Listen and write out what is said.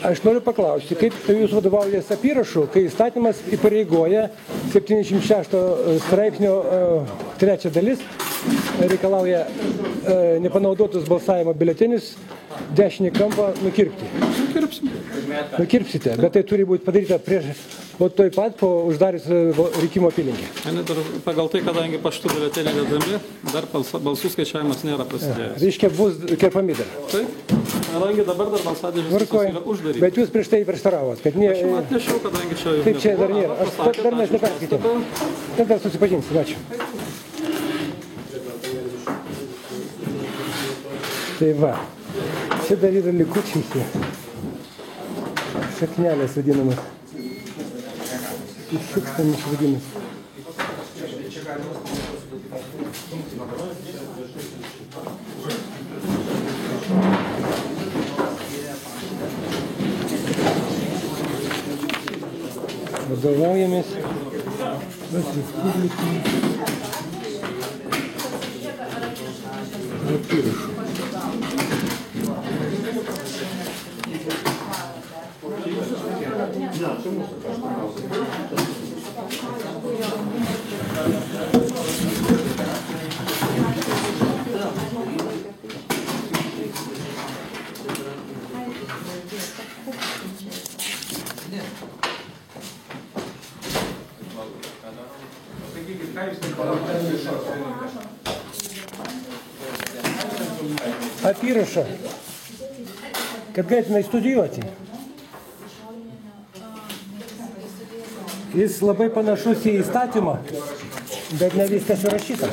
Aš noriu paklausti, kaip jūs vadovaujatės apyrašu, kai įstatymas įpareigoja 76 straipsnio 3 dalis reikalauja nepanaudotus balsavimo biuletenius dešinį kampą nukirpti. Nukirpsite, bet tai turi būti padaryta o toj pat po uždarius rinkimų apylinkę. Pagal tai, kadangi paštų biuleteniai dedami, dar balsų skaičiavimas nėra prasidėjęs. Reiškia, bus kerpami dar. Taip, kadangi dabar dar balsadėžės yra uždaryti. Bet jūs prieš tai prieštaravot, kad ne... Aš jums atnešiau, kadangi čia... Taip, čia dar nėra. Aš dar mes neperskaitėm. Tada susipažinsim, ačiū. Tai va, čia dar yra likučiai. Šaknelės vadinamas. Šiukštamis vadinamas. Vadovaujamės Respublikai apyrašu. Apyrašą, kad galėtume studijuoti. Jis labai panašus į įstatymą, bet ne viskas įrašyta.